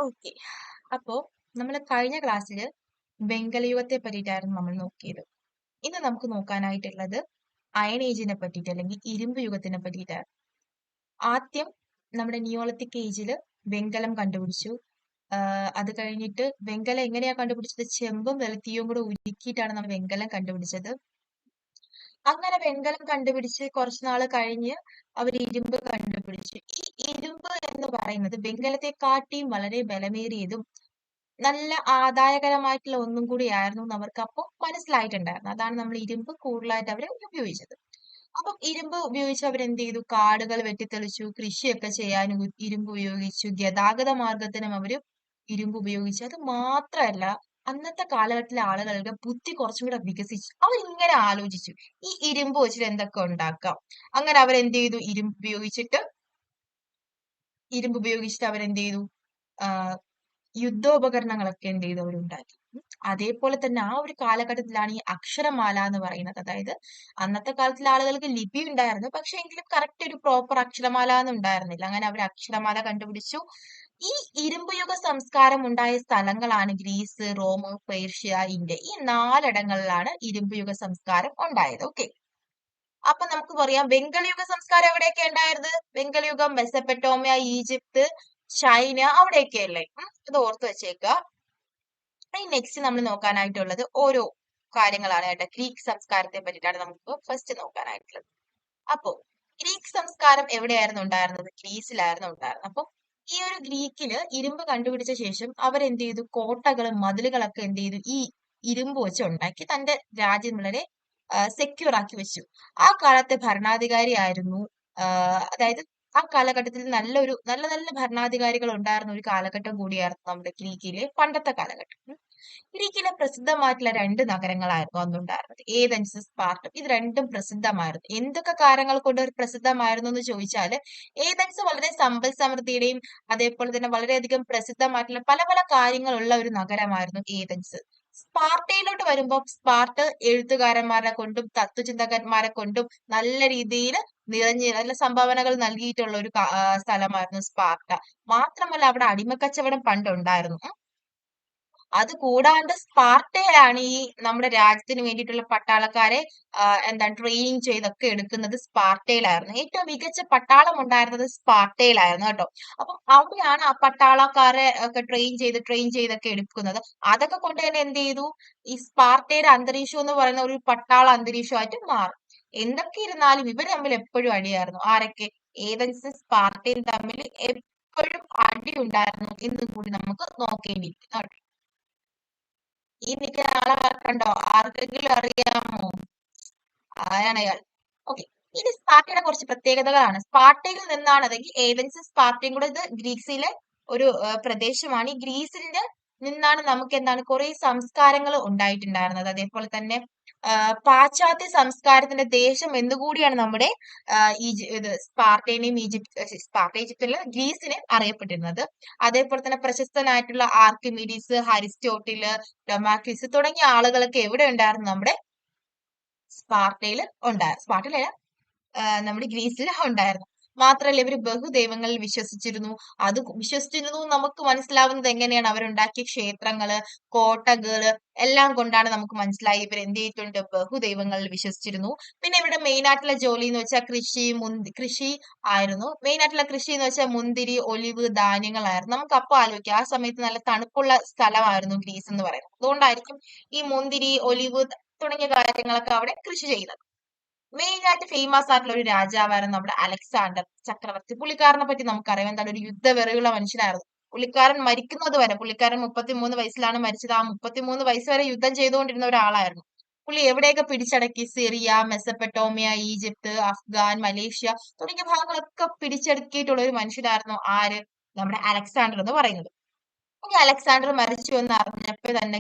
Okay. അപ്പോ നമ്മൾ കഴിഞ്ഞ ക്ലാസ്സിൽ വെങ്കലയുഗത്തെ പറ്റിയിട്ടായിരുന്നു നമ്മൾ നോക്കിയത്. ഇന്ന് നമുക്ക് നോക്കാനായിട്ടുള്ളത് അയൺ ഏജിനെ പറ്റിയിട്ട് അല്ലെങ്കിൽ ഇരുമ്പ് യുഗത്തിനെ പറ്റിയിട്ടാണ്. ആദ്യം നമ്മുടെ നിയോളിത്തിക് ഏജിൽ വെങ്കലം കണ്ടുപിടിച്ചു. അത് കഴിഞ്ഞിട്ട് വെങ്കലം എങ്ങനെയാ കണ്ടുപിടിച്ചത്? ചെമ്പും വെളുത്തിയും കൂടെ ഉരുക്കിയിട്ടാണ് നമ്മൾ വെങ്കലം കണ്ടുപിടിച്ചത്. അങ്ങനെ വെങ്കലം കണ്ടുപിടിച്ച് കുറച്ചു നാൾ കഴിഞ്ഞ് അവർ ഇരുമ്പ് കണ്ടുപിടിച്ചു. ഈ ഇരുമ്പ് എന്ന് പറയുന്നത് വെങ്കലത്തെക്കാട്ടിയും വളരെ ബലമേറിയതും നല്ല ആദായകരമായിട്ടുള്ള ഒന്നും കൂടിയായിരുന്നു എന്ന് അവർക്ക് അപ്പോൾ മനസ്സിലായിട്ടുണ്ടായിരുന്നു. അതാണ് നമ്മൾ ഇരുമ്പ് കൂടുതലായിട്ട് അവർ ഉപയോഗിച്ചത്. അപ്പം ഇരുമ്പ് ഉപയോഗിച്ച് അവരെന്ത് ചെയ്തു? കാടുകൾ വെട്ടിത്തെളിച്ചു, കൃഷിയൊക്കെ ചെയ്യാൻ ഇരുമ്പ് ഉപയോഗിച്ചു, ഗതാഗത മാർഗത്തിനും അവര് ഇരുമ്പ് ഉപയോഗിച്ചു. അത് മാത്രമല്ല, അന്നത്തെ കാലഘട്ടത്തിലെ ആളുകളുടെ ബുദ്ധി കുറച്ചും കൂടെ വികസിച്ചു. അവരിങ്ങനെ ആലോചിച്ചു, ഈ ഇരുമ്പ് വെച്ചിട്ട് എന്തൊക്കെ ഉണ്ടാക്കാം. അങ്ങനെ അവരെന്ത് ചെയ്തു? ഇരുമ്പ് ഉപയോഗിച്ചിട്ട് അവരെന്ത് ചെയ്തു? യുദ്ധോപകരണങ്ങളൊക്കെ എന്ത് ചെയ്തു? അവരുണ്ടാക്കി. അതേപോലെ തന്നെ ആ ഒരു കാലഘട്ടത്തിലാണ് ഈ അക്ഷരമാല എന്ന് പറയുന്നത്. അതായത് അന്നത്തെ കാലത്തിലെ ആളുകൾക്ക് ലിപി ഉണ്ടായിരുന്നു, പക്ഷെ എങ്കിലും കറക്റ്റ് ഒരു പ്രോപ്പർ അക്ഷരമാല ഒന്നും ഉണ്ടായിരുന്നില്ല. അങ്ങനെ അവർ അക്ഷരമാല കണ്ടുപിടിച്ചു. ഈ ഇരുമ്പ് യുഗ സംസ്കാരം ഉണ്ടായ സ്ഥലങ്ങളാണ് ഗ്രീസ്, റോം, പേർഷ്യ, ഇന്ത്യ. ഈ 4 ഇടങ്ങളിലാണ് ഇരുമ്പ് യുഗ സംസ്കാരം ഉണ്ടായത്. ഓക്കെ. അപ്പൊ നമുക്ക് പറയാം വെങ്കലയുഗ സംസ്കാരം എവിടെയൊക്കെ ഉണ്ടായിരുന്നത്? വെങ്കലയുഗം മെസപ്പൊട്ടോമിയ, ഈജിപ്ത്, ചൈന അവിടെയൊക്കെ അല്ലേ? ഇത് ഓർത്ത് വെച്ചേക്കുക. ഇനി നെക്സ്റ്റ് നമ്മൾ നോക്കാനായിട്ടുള്ളത് ഓരോ കാര്യങ്ങളാണ് കേട്ടോ. ഗ്രീക്ക് സംസ്കാരത്തെ പറ്റിയിട്ടാണ് നമുക്ക് ഫസ്റ്റ് നോക്കാനായിട്ടുള്ളത്. അപ്പോ ഗ്രീക്ക് സംസ്കാരം എവിടെയായിരുന്നു ഉണ്ടായിരുന്നത്? ഗ്രീസിലായിരുന്നു ഉണ്ടായിരുന്നത്. അപ്പൊ ഈ ഒരു ഗ്രീക്കില് ഇരുമ്പ് കണ്ടുപിടിച്ച ശേഷം അവരെന്ത് ചെയ്തു? കോട്ടകളും മതിലുകളൊക്കെ എന്ത് ചെയ്തു? ഈ ഇരുമ്പ് വെച്ച് ഉണ്ടാക്കി തന്റെ രാജ്യം വളരെ സെക്യൂർ ആക്കി വെച്ചു. ആ കാലത്തെ ഭരണാധികാരി ആയിരുന്നു അതായത് ആ കാലഘട്ടത്തിൽ നല്ല നല്ല ഭരണാധികാരികൾ ഉണ്ടായിരുന്ന ഒരു കാലഘട്ടം കൂടിയായിരുന്നു നമ്മുടെ ഗ്രീക്കിലെ പണ്ടത്തെ കാലഘട്ടം. ഗ്രീക്കിലെ പ്രസിദ്ധമായിട്ടുള്ള 2 നഗരങ്ങളായിരുന്നു അന്നുണ്ടായിരുന്നത്. ഏതൻസ്, സ്പാർട്ടം. ഇത് രണ്ടും പ്രസിദ്ധമായിരുന്നു. എന്തൊക്കെ കാര്യങ്ങൾ കൊണ്ട് ഒരു പ്രസിദ്ധമായിരുന്നു എന്ന് ചോദിച്ചാൽ, ഏതൻസ് വളരെ സമ്പൽ സമൃദ്ധിയുടെയും അതേപോലെ തന്നെ വളരെയധികം പ്രസിദ്ധമായിട്ടുള്ള പല പല കാര്യങ്ങളുള്ള ഒരു നഗരമായിരുന്നു ഏതൻസ്. സ്പാർട്ടയിലോട്ട് വരുമ്പോൾ സ്പാർട്ട എഴുത്തുകാരന്മാരെ കൊണ്ടും തത്വചിന്തകന്മാരെ കൊണ്ടും നല്ല രീതിയിൽ നിറഞ്ഞ് നല്ല സംഭാവനകൾ നൽകിയിട്ടുള്ള ഒരു സ്ഥലമായിരുന്നു സ്പാർട്ട. മാത്രമല്ല അവിടെ അടിമക്കച്ചവടം പണ്ടുണ്ടായിരുന്നു. അത് കൂടാണ്ട് സ്പാർട്ടയിലാണ് ഈ നമ്മുടെ രാജ്യത്തിന് വേണ്ടിയിട്ടുള്ള പട്ടാളക്കാരെ എന്താണ് ട്രെയിനിങ് ചെയ്തൊക്കെ എടുക്കുന്നത് സ്പാർട്ടയിലായിരുന്നു. ഏറ്റവും മികച്ച പട്ടാളം ഉണ്ടായിരുന്നത് സ്പാർട്ടയിലായിരുന്നു കേട്ടോ. അപ്പം അവിടെയാണ് ആ പട്ടാളക്കാരെ ഒക്കെ ട്രെയിൻ ചെയ്തൊക്കെ എടുക്കുന്നത്. അതൊക്കെ കൊണ്ട് തന്നെ എന്ത് ചെയ്തു? ഈ സ്പാർട്ടയുടെ അന്തരീക്ഷം എന്ന് പറയുന്ന ഒരു പട്ടാള അന്തരീക്ഷമായിട്ട് മാറി. എന്തൊക്കെ ഇരുന്നാലും ഇവർ തമ്മിൽ എപ്പോഴും അടിയായിരുന്നു. ആരൊക്കെ? ഏതൻസും സ്പാർട്ടയും തമ്മിൽ എപ്പോഴും അടി ഉണ്ടായിരുന്നു എന്നും കൂടി നമുക്ക് നോക്കേണ്ടിയിരിക്കുന്നു. ഈ നിൽക്കുന്ന ആളെ കണ്ടോ? ആർക്കെങ്കിലും അറിയാമോ? ആരാണ് അയാൾ? ഓക്കെ. ഇനി സ്പാർട്ടയുടെ കുറച്ച് പ്രത്യേകതകളാണ്. സ്പാർട്ടയിൽ നിന്നാണ്, അതെങ്കിൽ ഏതൻസും സ്പാർട്ടയും കൂടെ ഇത് ഗ്രീസിലെ ഒരു പ്രദേശമാണ്. ഈ ഗ്രീസിന്റെ നിന്നാണ് നമുക്ക് എന്താണ് കുറെ സംസ്കാരങ്ങൾ ഉണ്ടായിട്ടുണ്ടായിരുന്നത്. അതേപോലെ തന്നെ പാശ്ചാത്യ സംസ്കാരത്തിന്റെ ദേശം എന്നുകൂടിയാണ് നമ്മുടെ ഇത് സ്പാർട്ടേനെയും ഈജിപ്തിലെ ഗ്രീസിനെ അറിയപ്പെട്ടിരുന്നത്. അതേപോലെ തന്നെ പ്രശസ്തനായിട്ടുള്ള ആർക്കിമിഡീസ്, അരിസ്റ്റോട്ടില്, ഡൊമാക്വിസ് തുടങ്ങിയ ആളുകളൊക്കെ എവിടെ ഉണ്ടായിരുന്നു? നമ്മുടെ സ്പാർട്ടയിൽ ഉണ്ടായിരുന്നു. സ്പാർട്ടയിലല്ല, നമ്മുടെ ഗ്രീസിൽ ഉണ്ടായിരുന്നു. മാത്രമല്ല ഇവർ ബഹുദൈവങ്ങളിൽ വിശ്വസിച്ചിരുന്നു. അത് വിശ്വസിച്ചിരുന്നു നമുക്ക് മനസ്സിലാവുന്നത് എങ്ങനെയാണ്? അവരുണ്ടാക്കിയ ക്ഷേത്രങ്ങള്, കോട്ടകള് എല്ലാം കൊണ്ടാണ് നമുക്ക് മനസ്സിലായി ഇവർ എന്ത് ചെയ്തിട്ടുണ്ട്? ബഹുദൈവങ്ങളിൽ വിശ്വസിച്ചിരുന്നു. പിന്നെ ഇവരുടെ മെയിൻ ആയിട്ടുള്ള ജോലി എന്ന് വെച്ചാൽ കൃഷി ആയിരുന്നു. മെയിൻ ആയിട്ടുള്ള കൃഷി എന്ന് വെച്ചാൽ മുന്തിരി, ഒലിവ്, ധാന്യങ്ങളായിരുന്നു. നമുക്ക് അപ്പൊ ആലോചിക്കാം, ആ സമയത്ത് നല്ല തണുപ്പുള്ള സ്ഥലമായിരുന്നു ഗ്രീസ് എന്ന് പറയുന്നത്. അതുകൊണ്ടായിരിക്കും ഈ മുന്തിരി, ഒലിവ് തുടങ്ങിയ കാര്യങ്ങളൊക്കെ അവിടെ കൃഷി ചെയ്യുന്നത്. മെയിൻ ആയിട്ട് ഫേമസ് ആയിട്ടുള്ള ഒരു രാജാവായിരുന്നു നമ്മുടെ അലക്സാണ്ടർ ചക്രവർത്തി. പുള്ളിക്കാരനെ പറ്റി നമുക്കറിയാം. എന്താണ്? ഒരു യുദ്ധവെറിയുള്ള മനുഷ്യനായിരുന്നു. പുള്ളിക്കാരൻ മരിക്കുന്നത് വരെ, പുള്ളിക്കാരൻ 33 വയസ്സിലാണ് മരിച്ചത്. ആ 33 വയസ്സ് വരെ യുദ്ധം ചെയ്തുകൊണ്ടിരുന്ന ഒരാളായിരുന്നു. പുള്ളി എവിടെയൊക്കെ പിടിച്ചടക്കി? Syria, Mesopotamia, Egypt, Afghan, Malaysia തുടങ്ങിയ ഭാഗങ്ങളൊക്കെ പിടിച്ചടക്കിയിട്ടുള്ള ഒരു മനുഷ്യനായിരുന്നു ആര്? നമ്മുടെ അലക്സാണ്ടർ എന്ന് പറയുന്നത്. ഇനി അലക്സാണ്ടർ മരിച്ചു എന്ന് അറിഞ്ഞപ്പോ തന്നെ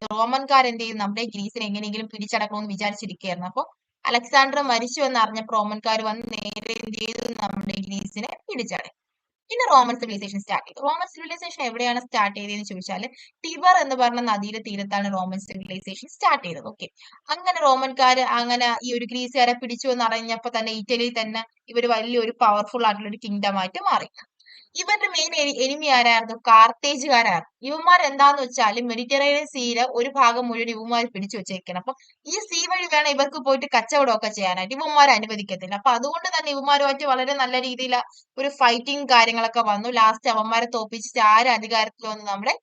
റോമൻകാർ എന്ത് ചെയ്യും? നമ്മുടെ ഗ്രീസിനെ എങ്ങനെയെങ്കിലും പിടിച്ചടക്കണമെന്ന് വിചാരിച്ചിരിക്കുകയായിരുന്നു. അപ്പൊ അലക്സാണ്ടർ മരിച്ചു എന്ന് അറിഞ്ഞപ്പോ റോമൻകാർ വന്ന് നേരെ എന്ത് ചെയ്തു? നമ്മുടെ ഗ്രീസിനെ പിടിച്ചടക്കി. പിന്നെ റോമൻ സിവിലൈസേഷൻ സ്റ്റാർട്ട് ചെയ്തു. റോമൻ സിവിലൈസേഷൻ എവിടെയാണ് സ്റ്റാർട്ട് ചെയ്തതെന്ന് ചോദിച്ചാൽ, ടിബർ എന്ന് പറഞ്ഞ നദിയുടെ തീരത്താണ് റോമൻ സിവിലൈസേഷൻ സ്റ്റാർട്ട് ചെയ്തത്. ഓക്കെ. അങ്ങനെ റോമൻകാര് അങ്ങനെ ഈ ഒരു ഗ്രീസുകാരെ പിടിച്ചു എന്ന് അറിഞ്ഞപ്പോ തന്നെ ഇറ്റലിയിൽ തന്നെ ഇവർ വലിയൊരു പവർഫുൾ ആയിട്ടുള്ള ഒരു കിങ്ഡം ആയിട്ട് മാറി. ഇവരുടെ മെയിൻ എനിമി ആരായിരുന്നു? കാർത്തേജുകാരായിരുന്നു. ഇവന്മാർ എന്താന്ന് വെച്ചാല് മെഡിറ്ററേനിയൻ സീയിലെ ഒരു ഭാഗം മുഴുവൻ ഇവന്മാർ പിടിച്ചു വെച്ചേക്കണം. അപ്പൊ ഈ സീ വഴി വേണം ഇവർക്ക് പോയിട്ട് കച്ചവടമൊക്കെ ചെയ്യാനായിട്ട്. ഇവന്മാർ അനുവദിക്കത്തില്ല. അപ്പൊ അതുകൊണ്ട് തന്നെ ഇവന്മാരുമായിട്ട് വളരെ നല്ല രീതിയിൽ ഒരു ഫൈറ്റിംഗ് കാര്യങ്ങളൊക്കെ വന്നു. ലാസ്റ്റ് അവന്മാരെ തോപ്പിച്ചിട്ട് ആര് അധികാരത്തിൽ വന്നു? നമ്മുടെ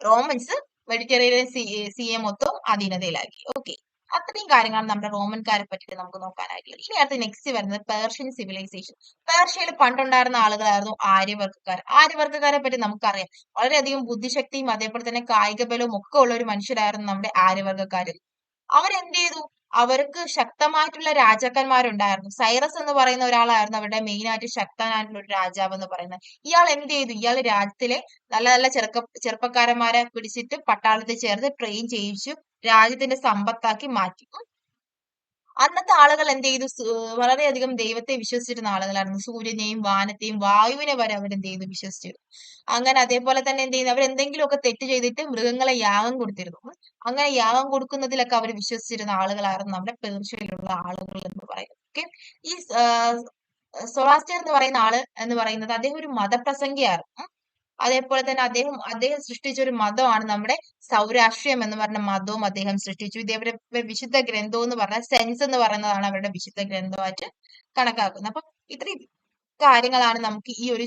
റോമൻസ് മെഡിറ്ററേനിയൻ സീയെ മൊത്തം അധീനതയിലാക്കി. ഓക്കെ, അത്രയും കാര്യങ്ങളാണ് നമ്മുടെ റോമൻകാരെ പറ്റിയിട്ട് നമുക്ക് നോക്കാനായിട്ടുള്ളത്. ഇനി അടുത്ത് നെക്സ്റ്റ് വരുന്നത് പേർഷ്യൻ സിവിലൈസേഷൻ. പേർഷ്യയിൽ പണ്ടുണ്ടായിരുന്ന ആളുകളായിരുന്നു ആര്യവർഗ്ഗക്കാർ. ആര്യവർഗ്ഗക്കാരെ പറ്റി നമുക്കറിയാം, വളരെയധികം ബുദ്ധിശക്തിയും അതേപോലെ തന്നെ കായിക ബലവും ഒക്കെ ഉള്ള ഒരു മനുഷ്യരായിരുന്നു നമ്മുടെ ആര്യവർഗ്ഗക്കാര്. അവരെന്ത് ചെയ്തു? അവർക്ക് ശക്തമായിട്ടുള്ള രാജാക്കന്മാരുണ്ടായിരുന്നു. സൈറസ് എന്ന് പറയുന്ന ഒരാളായിരുന്നു അവരുടെ മെയിൻ ആയിട്ട് ശക്തനായിട്ടുള്ള ഒരു രാജാവ് എന്ന് പറയുന്നത്. ഇയാൾ എന്ത് ചെയ്തു? ഇയാൾ രാജ്യത്തിലെ നല്ല നല്ല ചെറുപ്പക്കാരന്മാരെ പിടിച്ചിട്ട് പട്ടാളത്തിൽ ചേർത്ത് ട്രെയിൻ ചെയ്യിച്ചു രാജ്യത്തിന്റെ സമ്പത്താക്കി മാറ്റി. അന്നത്തെ ആളുകൾ എന്ത് ചെയ്തു? വളരെയധികം ദൈവത്തെ വിശ്വസിച്ചിരുന്ന ആളുകളായിരുന്നു. സൂര്യനെയും വാനത്തെയും വായുവിനെ വരെ അവരെന്ത് ചെയ്തു? വിശ്വസിച്ചിരുന്നു. അങ്ങനെ അതേപോലെ തന്നെ എന്ത് ചെയ്യുന്നു? അവരെന്തെങ്കിലുമൊക്കെ തെറ്റ് ചെയ്തിട്ട് മൃഗങ്ങളെ യാഗം കൊടുത്തിരുന്നു. അങ്ങനെ യാഗം കൊടുക്കുന്നതിലൊക്കെ അവർ വിശ്വസിച്ചിരുന്ന ആളുകളായിരുന്നു നമ്മുടെ പേർഷ്യയിലുള്ള ആളുകൾ എന്ന് പറയുന്നത്. ഓക്കെ, ഈ സൊറാസ്ട്രിയൻ എന്ന് പറയുന്ന ആള് എന്ന് പറയുന്നത് അദ്ദേഹം ഒരു മതപ്രസംഗിയായിരുന്നു. അതേപോലെ തന്നെ അദ്ദേഹം സൃഷ്ടിച്ച ഒരു മതമാണ് നമ്മുടെ സൗരാഷ്ട്രീയം എന്ന് പറഞ്ഞ മതവും അദ്ദേഹം സൃഷ്ടിച്ചു. ഇത് ഇവരുടെ വിശുദ്ധ ഗ്രന്ഥം എന്ന് പറഞ്ഞാൽ സെൻസ് എന്ന് പറയുന്നതാണ് അവരുടെ വിശുദ്ധ ഗ്രന്ഥമായിട്ട് കണക്കാക്കുന്നത്. അപ്പൊ ഇത്രയും കാര്യങ്ങളാണ് നമുക്ക് ഈ ഒരു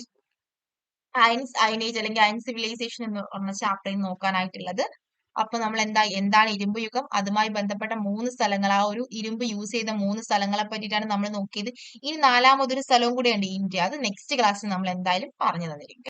അയനേജ് അല്ലെങ്കിൽ അയൺ സിവിലൈസേഷൻ എന്ന് പറഞ്ഞ ചാപ്റ്ററിൽ നോക്കാനായിട്ടുള്ളത്. അപ്പൊ നമ്മൾ എന്താണ് ഇരുമ്പ് യുഗം, അതുമായി ബന്ധപ്പെട്ട 3 സ്ഥലങ്ങൾ, ആ ഒരു ഇരുമ്പ് യൂസ് ചെയ്ത 3 സ്ഥലങ്ങളെ പറ്റിയിട്ടാണ് നമ്മൾ നോക്കിയത്. ഇനി നാലാമതൊരു സ്ഥലവും കൂടെയുണ്ട്, ഇന്ത്യ. അത് നെക്സ്റ്റ് ക്ലാസ്സിൽ നമ്മൾ എന്തായാലും പറഞ്ഞു തന്നിരിക്കും.